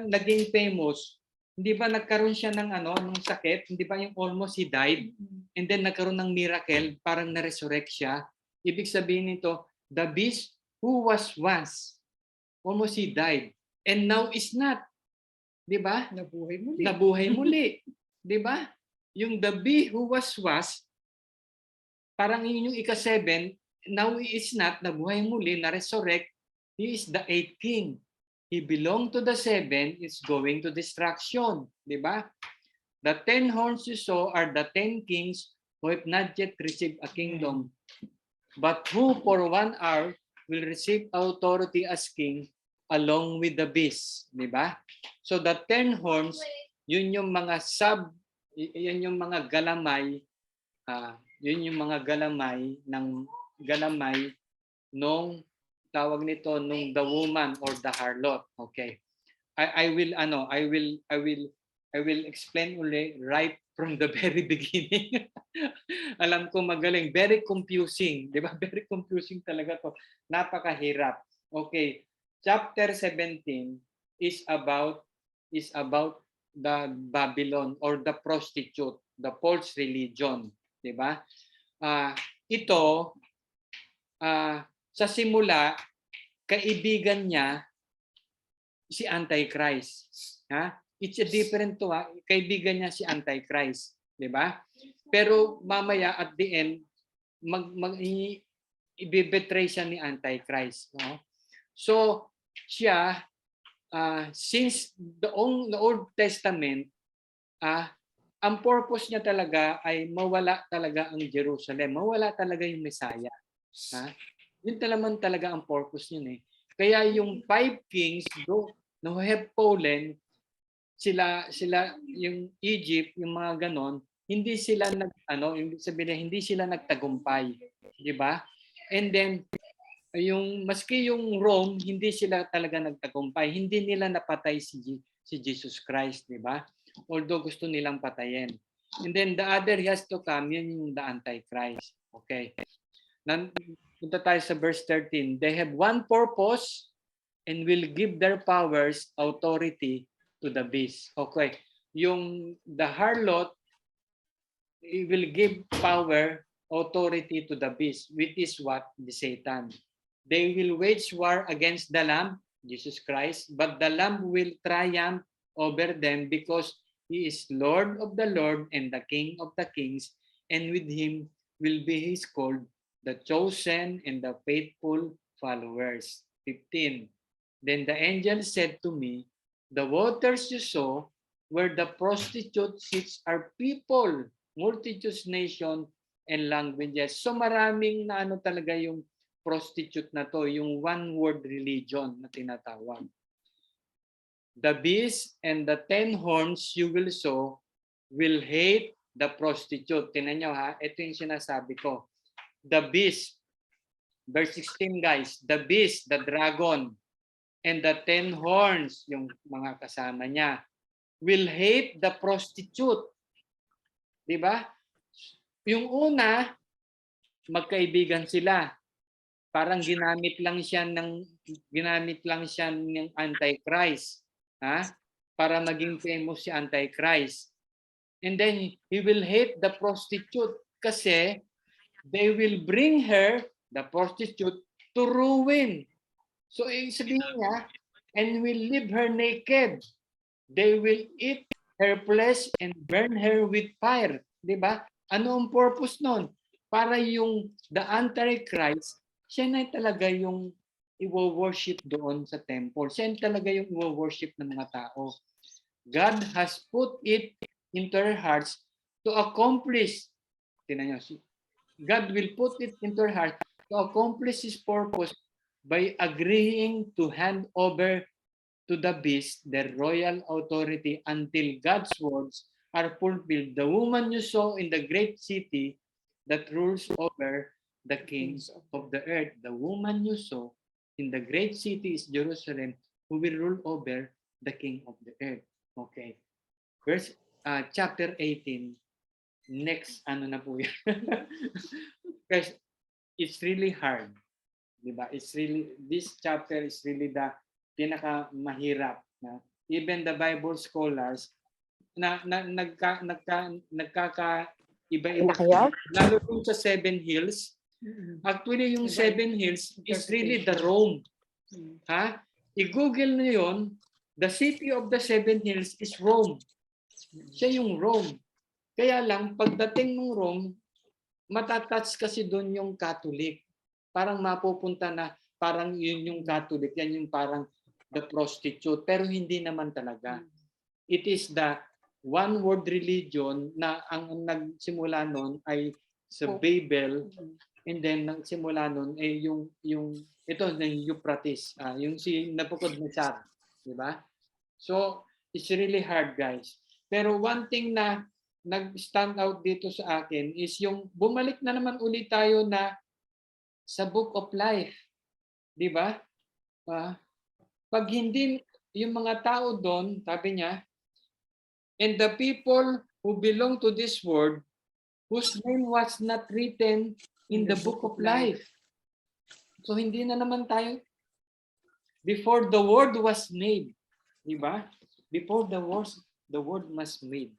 S1: naging famous? Hindi ba nagkaroon siya ng ng sakit? Hindi ba yung almost he died? And then nagkaroon ng miracle, parang na-resurrect siya. Ibig sabihin nito, the beast who was once, almost he died, and now is not. Di ba?
S4: Nabuhay muli.
S1: Nabuhay muli. Di ba? Yung the beast who was, parang yun yung ika-7, now he is not, nabuhay muli, na-resurrect, he is the eighth king. He belonged to the 7, is going to destruction. Di ba? The 10 horns you saw are the 10 kings who have not yet received a kingdom, but who for 1 hour will receive authority as king along with the beast. Di ba? So the 10 horns, yun yung mga yun yung mga galamay, yun yung mga galamay nung tawag nito nung the woman or the harlot. Okay. I will explain uli right from the very beginning. Alam ko magaling, very confusing, 'di ba? Very confusing talaga 'to. Napakahirap. Okay. Chapter 17 is about the Babylon or the prostitute, the false religion, 'di ba? Ito sa simula, kaibigan niya si Antichrist. It's a different to kaibigan niya si Antichrist, 'di ba? Pero mamaya at the end i-betray siya ni Antichrist, no? So siya since the Old Testament, ang purpose niya talaga ay mawala talaga ang Jerusalem, mawala talaga yung Messiah. Yun talaga ang purpose niya. Kaya yung 5 kings who have fallen, sila yung Egypt, yung mga ganon, hindi sila hindi sila nagtagumpay, di ba? And then maski yung Rome, hindi sila talaga nagtagumpay, hindi nila napatay si Jesus Christ, di ba? Although gusto nilang patayin. And then the other has to come, yun yung the Antichrist. Okay. Punta tayo sa verse 13. They have one purpose and will give their powers, authority to the beast. Okay. Yung the harlot, it will give power, authority to the beast, which is what? The Satan. They will wage war against the Lamb, Jesus Christ, but the Lamb will triumph over them because he is Lord of the Lord and the King of the kings, and with him will be his called, the chosen and the faithful followers. 15. Then the angel said to me, the waters you saw where the prostitute sits are people, multitudes, nation, and languages. So maraming na talaga yung prostitute na to, yung one-word religion na tinatawag. The beast and the 10 horns you will saw will hate the prostitute. Tingnan nyo ito yung sinasabi ko. The beast, verse 16 guys, the beast, the dragon, and the 10 horns, yung mga kasama niya, will hate the prostitute. Diba? Yung una, magkaibigan sila. Parang ginamit lang siya ng Antichrist, para maging famous si Antichrist. And then he will hate the prostitute kasi they will bring her, the prostitute, to ruin. So sabihin niya, and will leave her naked. They will eat her flesh and burn her with fire. Diba? Ano ang purpose nun? Para yung the Antichrist, siya na talaga yung i-worship doon sa temple. Siya talaga yung i-worship ng mga tao. God has put it into their hearts to accomplish. Tingnan niyo, God will put it into their heart to accomplish His purpose by agreeing to hand over to the beast their royal authority until God's words are fulfilled. The woman you saw in the great city that rules over the kings of the earth. The woman you saw in the great city is Jerusalem, who will rule over the king of the earth. Okay. Chapter 18. Next, ano na po yan? Guys, it's really hard. Diba? This chapter is really the pinakamahirap. Na? Even the Bible scholars, nagkaka-iba-iba. Lalo kung sa Seven Hills, actually yung Seven Hills is really the Rome. Ha? I-google nyo yun, the city of the Seven Hills is Rome. Siya yung Rome. Kaya lang, pagdating ng Rome, matatouch kasi doon yung Catholic. Parang mapupunta na, parang yun yung Catholic, yan yung parang the prostitute. Pero hindi naman talaga. It is the one world religion na ang nagsimula noon ay sa Babel, and then nagsimula noon ay yung ito yung Euphrates, yung si Nebuchadnezzar, di ba? So it's really hard, guys. Pero one thing na nag-stand out dito sa akin is yung bumalik na naman ulit tayo na sa Book of Life, di ba? Pag hindi yung mga tao doon, sabi niya, and the people who belong to this world, whose name was not written in the Book of Life. So hindi na naman tayo, before the world was made, di ba? Before the world was made.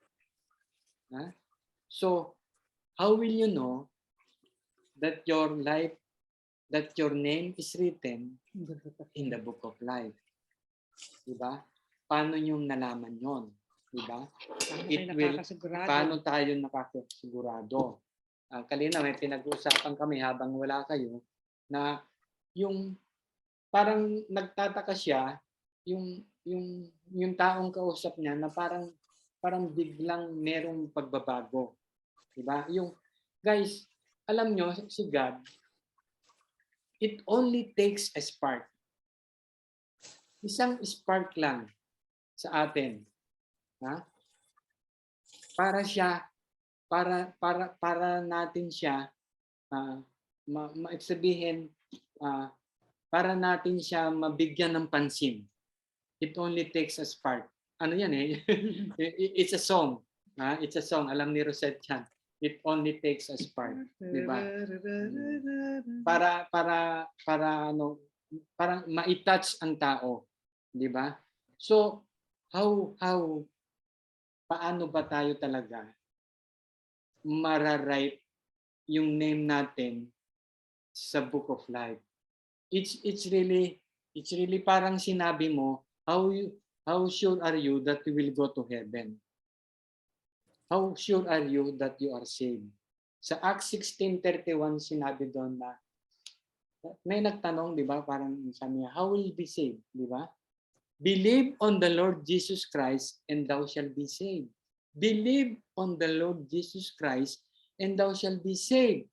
S1: So, how will you know that your life, that your name is written in the Book of Life? Diba? Paano nyo nalaman yon? Diba? Paano tayo nakakasigurado? Kanina may pinag-uusapan kami habang wala kayo na yung parang nagtataka siya yung taong kausap niya na parang biglang merong pagbabago. Diba? Yung, guys, alam nyo, si God, it only takes a spark. Isang spark lang sa atin. Ha? Para natin siya, sabihin, para natin siya mabigyan ng pansin. It only takes a spark. Ano yan eh? It's a song. It's a song. Alam ni Rosette yan. It only takes a spark. Diba? Para ano, parang ma-touch ang tao. Diba? So, paano ba tayo talaga mararight yung name natin sa Book of Life? It's really parang sinabi mo, how sure are you that you will go to heaven? How sure are you that you are saved? Sa Acts 16:31 sinabi doon na may nagtanong, di ba? Parang sabi niya, how will you be saved? Di ba? Believe on the Lord Jesus Christ and thou shalt be saved. Believe on the Lord Jesus Christ and thou shalt be saved.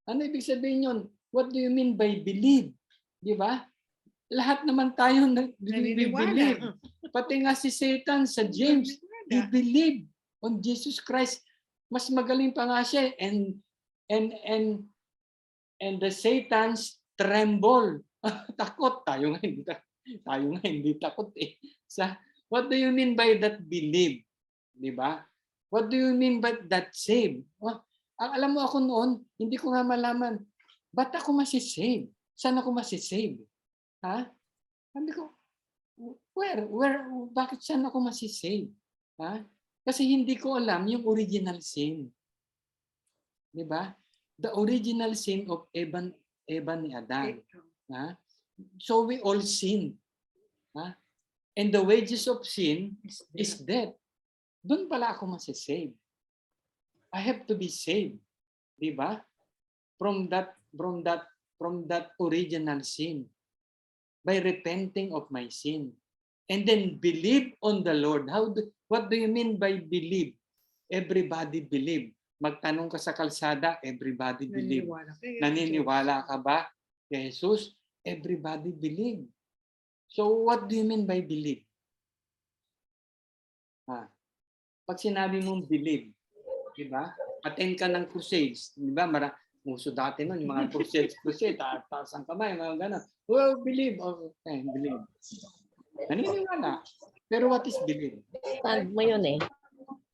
S1: Ano ibig sabihin yun? What do you mean by believe? Di ba? Lahat naman tayo believe. Pati nga si Satan sa James, he believed on Jesus Christ. Mas magaling pa nga siya and the Satans tremble. Takot tayo nga hindi takot eh. What do you mean by that believe? Di ba? What do you mean by that save? Alam mo ako noon, hindi ko nga malaman. Ba't ako masisave? Saan ako masisave? Ha? Sabi ko, bakit saan ako masisave? Ha? Kasi hindi ko alam yung original sin. Di ba? The original sin of Eva ni Adan. Ha? So we all sin. Ha? And the wages of sin is death. Doon pala ako masisave. I have to be saved. Di ba? From that original sin. By repenting of my sin. And then believe on the Lord. What do you mean by believe? Everybody believe. Magtanong ka sa kalsada, everybody believe. Naniniwala ka ba kay Jesus? everybody believe. So what do you mean by believe? Pag sinabi mong believe, di ba? Attend ka ng crusades, di ba? Uso dati nun, yung mga crusade, taas ang kamay, mga gano'n. Well, believe. Okay, believe. Naniniwala. Pero what is believe?
S6: Stand mo yun eh.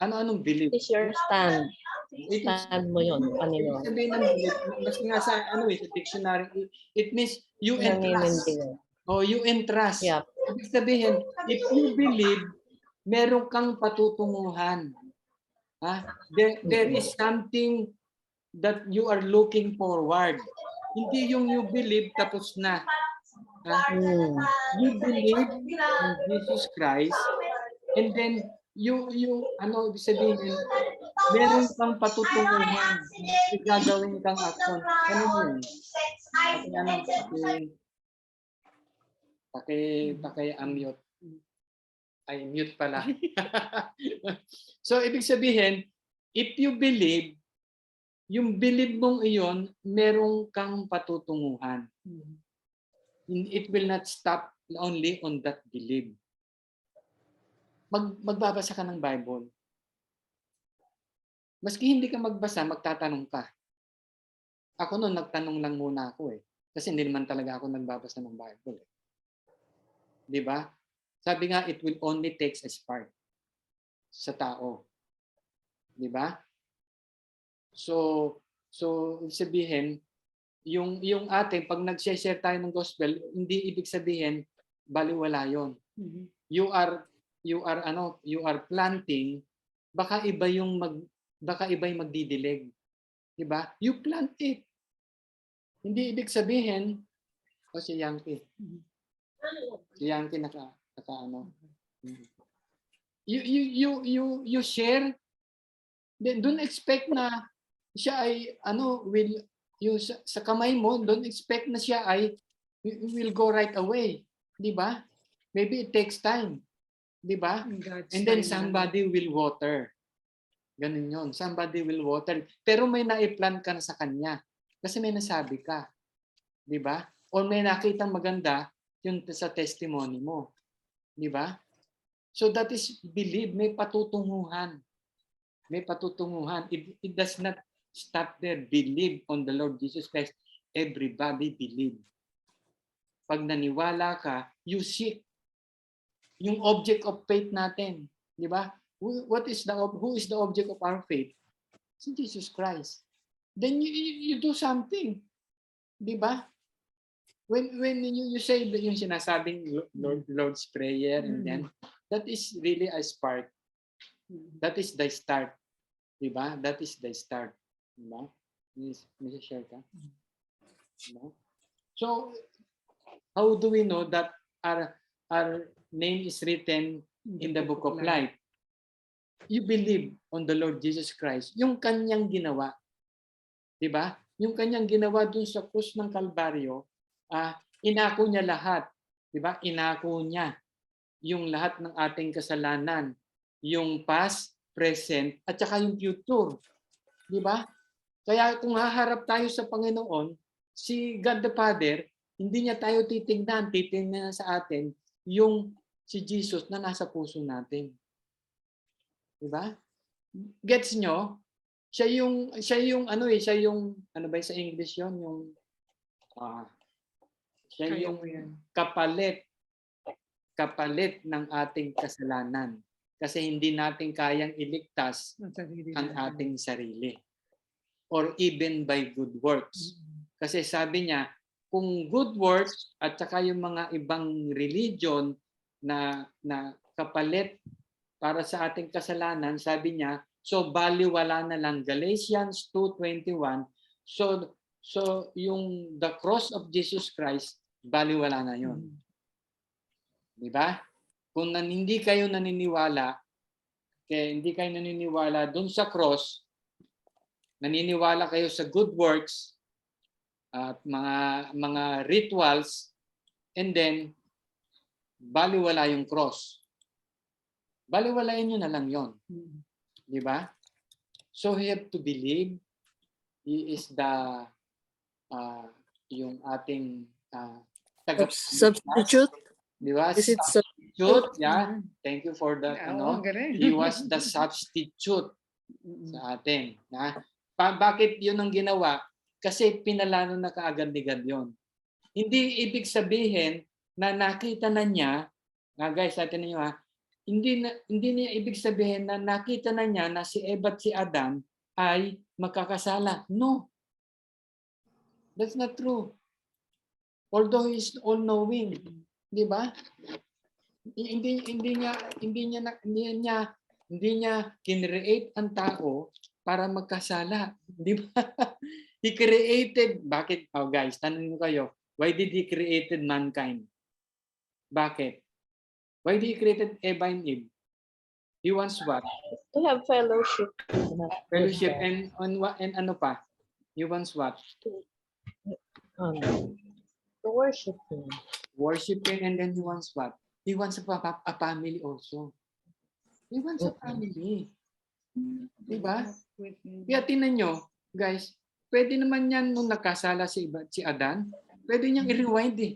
S1: Ano-anong believe?
S6: It is your stand.
S1: It is,
S6: Stand mo yun. Paniniwala.
S1: sabihin ng believe, mas nga sa, sa dictionary, it means you entrust.
S6: Naninindigan.
S1: You entrust.
S6: Yep.
S1: Ibig sabihin, if you believe, meron kang patutunguhan. There is something that you are looking forward. Hindi yung you believe tapos na. You believe in Jesus Christ and then you ibig sabihin, meron kang patutunguhan. Gagawin kang action. Ano yun? Paki-unmute. Ay, mute pala. So, ibig sabihin, if you believe, yung believe mong iyon, meron kang patutunguhan. It will not stop only on that belief. Magbabasa ka ng Bible. Maski hindi ka magbasa, magtatanong ka. Ako noon, nagtanong lang muna ako eh. Kasi hindi naman talaga ako nagbabasa ng Bible. Di ba? Sabi nga, it will only takes a spark sa tao. Di ba? So sabihin, yung ating, pag nag-share tayo ng gospel, hindi ibig sabihin, baliwala yon. You are planting, baka iba yung magdidilig. Di ba? You plant it. Hindi ibig sabihin, si Yangky. Si Yangky you share, then don't expect na siya ay sa kamay mo, don't expect na siya ay will go right away, di ba? Maybe it takes time, di ba? And then somebody will water. Ganun yun, somebody will water. Pero may naiplant ka na sa kanya kasi may nasabi ka, di ba? O may nakitang maganda yung sa testimony mo, di ba? So that is believe, may patutunguhan. May patutunguhan. It does not stop there. Believe on the Lord Jesus Christ. Everybody believe. Pag naniwala ka, you seek yung object of faith natin. Di ba? Who is the object of our faith? Si Jesus Christ. Then you do something. Di ba? When you say yung sinasabing Lord's Prayer and then that is really a spark. That is the start. Diba? That is the start. Diba? May share ka? Diba? So, how do we know that our name is written in the book of life? You believe on the Lord Jesus Christ. Yung kanyang ginawa. Diba? Yung kanyang ginawa dun sa krus ng Kalbaryo, inako niya lahat. Diba? Inako niya yung lahat ng ating kasalanan, yung past, present, at saka yung future. Di ba? Kaya kung haharap tayo sa Panginoon, si God the Father, hindi niya tayo titingnan sa atin yung si Jesus na nasa puso natin. Di ba? Gets nyo? Siya yung ano ba sa English yon, yung siya yung kapalit ng ating kasalanan. Kasi hindi natin kayang iligtas ang ating sarili. Or even by good works. Kasi sabi niya, kung good works at saka yung mga ibang religion na kapalit para sa ating kasalanan, sabi niya, so baliwala na lang. Galatians 2:21. So yung the cross of Jesus Christ, baliwala na yun. Di ba? Kung hindi kayo naniniwala doon sa cross, naniniwala kayo sa good works at mga rituals, and then baliwala yung cross. Baliwalain nyo na lang yon. Di ba? So we have to believe. He is yung ating taga
S6: Substitute?
S1: di ba?
S6: Is it
S1: Substitute, yeah. Thank you for that.
S4: Oo, galing.
S1: He was the substitute sa atin. Bakit yun ang ginawa? Kasi pinalano na kaagad ni God yun. Hindi ibig sabihin na nakita na niya, guys, atin niyo hindi niya ibig sabihin na nakita na niya na si Eva at si Adam ay magkakasala. No. That's not true. Although he is all-knowing, di ba? Hindi niya kinreate ang tao para magkasala, di ba? He created, bakit? Oh guys, tanong kayo, why did he created mankind? Bakit? Why did he created Eva and Eve? He wants what?
S6: To have fellowship.
S1: Fellowship and ano pa? He wants what?
S6: To worship Him.
S1: Worshiping, and then he wants what? He wants a family also. He wants a family. Diba? Kaya tinan nyo, guys, pwede naman yan nung nakasala si Adan, pwede niyang i-rewind eh.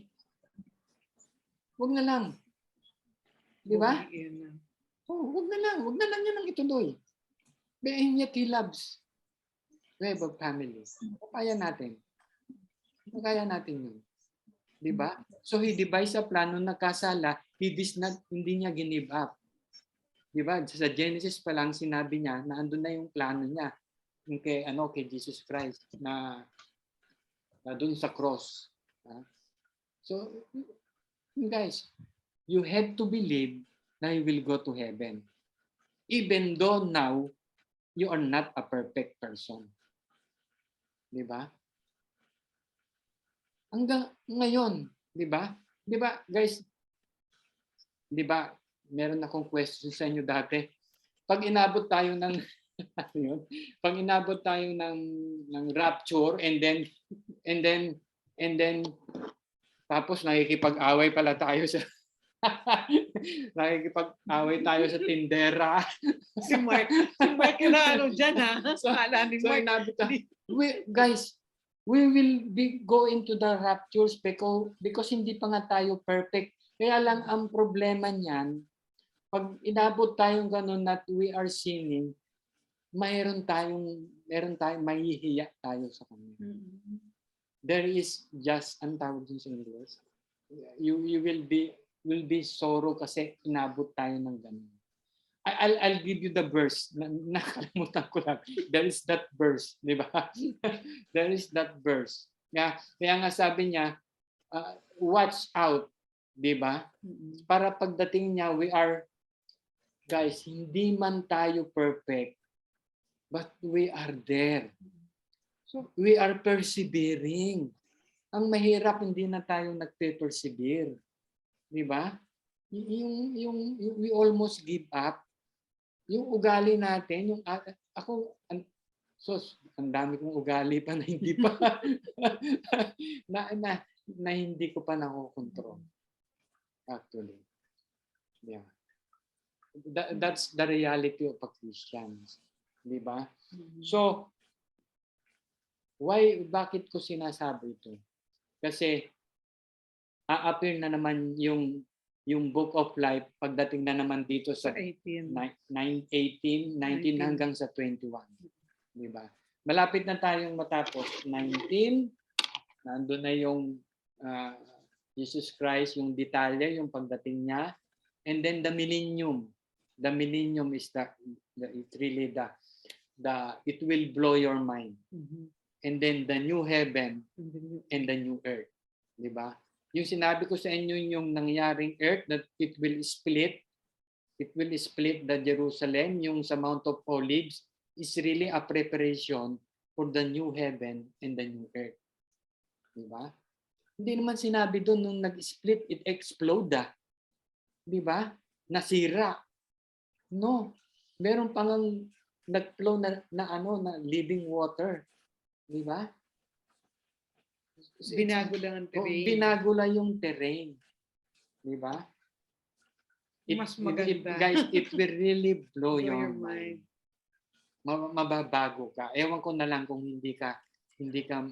S1: Huwag na lang. Diba? Oh, huwag na lang yan ang ituloy. And yet he loves. We have a family. Kaya natin yun. Diba? So he devised a plano na kasala, hindi niya give up. Diba? Sa Genesis pa lang sinabi niya na andun na yung plano niya kay Jesus Christ na dun sa cross. So guys, you have to believe na you will go to heaven. Even though now you are not a perfect person. Diba? Hanggang ngayon, 'di ba? 'Di ba, guys? 'Di ba? Meron akong question sa inyo dati. Pag inabot tayo ng pag inabot tayo ng rapture and then tapos nakikipag-away pala tayo sa nakikipag-away tayo sa tindera.
S4: Si Mark na ano dyan ha. Kala ni
S1: So
S4: Mark.
S1: inabot tayo. Guys, we will go into the raptures because hindi pa nga tayo perfect. Kaya lang ang problema niyan, pag inabot tayong ganun that we are sinning, meron tayong mahihiya tayo sa Kanya. There is just, ang tawag din sa English, you will be sorrow kasi inabot tayo ng ganun. I'll give you the verse. Nakalimutan ko lang. There is that verse, di ba? There is that verse. Kaya nga sabi niya, watch out, di ba? Para pagdating niya, we are, guys, hindi man tayo perfect, but we are there. So we are persevering. Ang mahirap, hindi na tayo nagpe-persevere. Di ba? We almost give up. Yung ugali natin, ang dami kong ugali pa na hindi pa na hindi ko pa nakokontrol. Actually. Yeah. That's the reality of a Christian. Di ba? So, bakit ko sinasabi ito? Kasi a-appear na naman yung Book of Life pagdating na naman dito sa 19 hanggang sa 21. Di ba? Malapit na tayong matapos. 19, nandun na yung Jesus Christ, yung detalye, yung pagdating niya. And then the millennium. The millennium is it's really it will blow your mind. And then the new heaven and the new earth. Di ba? Yung sinabi ko sa inyo yung nangyaring earth that it will split the Jerusalem, yung sa Mount of Olives is really a preparation for the new heaven and the new earth. Diba? Hindi naman sinabi doon nung nag-split, it explode. Diba? Nasira. No. Meron pang nag-flow na living water. Diba?
S4: Binago lang ang terrain.
S1: Binago lang yung terrain. Di ba?
S4: Mas maganda.
S1: Guys, it will really blow your mind. Mababago ka. Ewan ko na lang kung hindi ka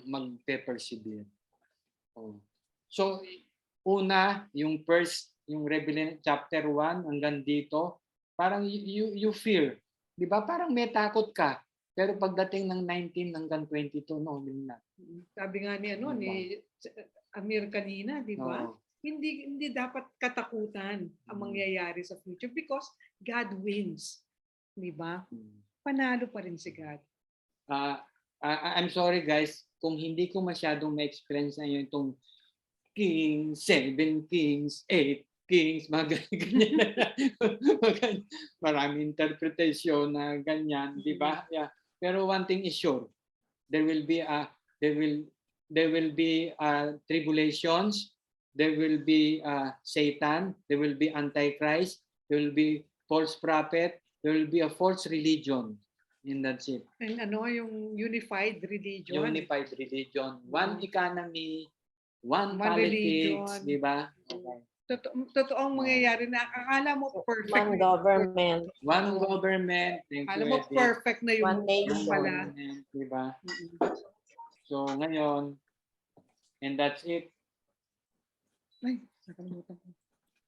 S1: mag-persevere. Oh. So, una, yung first, yung Revelation chapter 1 hanggang dito, parang you fear. Di ba? Parang may takot ka. Pero pagdating ng 19 hanggang 22, no, hindi na.
S4: Sabi nga ni ni Amir kanina, di ba?
S1: Oo.
S4: Hindi dapat katakutan ang mangyayari sa future because God wins. Di ba? Panalo pa rin si God.
S1: I'm sorry guys, kung hindi ko masyadong ma-experience na yun itong Kings, 7 Kings, 8 Kings, mga ganyan. Maraming interpretation na ganyan, di ba? Yeah. Pero one thing is sure, there will be tribulations, there will be Satan, there will be Antichrist, there will be false prophet, there will be a false religion. And that's it.
S4: And yung unified religion.
S1: Unified religion. One economy, one
S4: religion.
S1: politics, di ba? Okay.
S4: Totoong mangyayari na akala mo perfect.
S6: One government.
S1: One government.
S4: Akala mo perfect na yung
S6: One nation.
S4: pala.
S1: Di ba? So ngayon, and that's it.
S4: Ay, nakalimutan ko.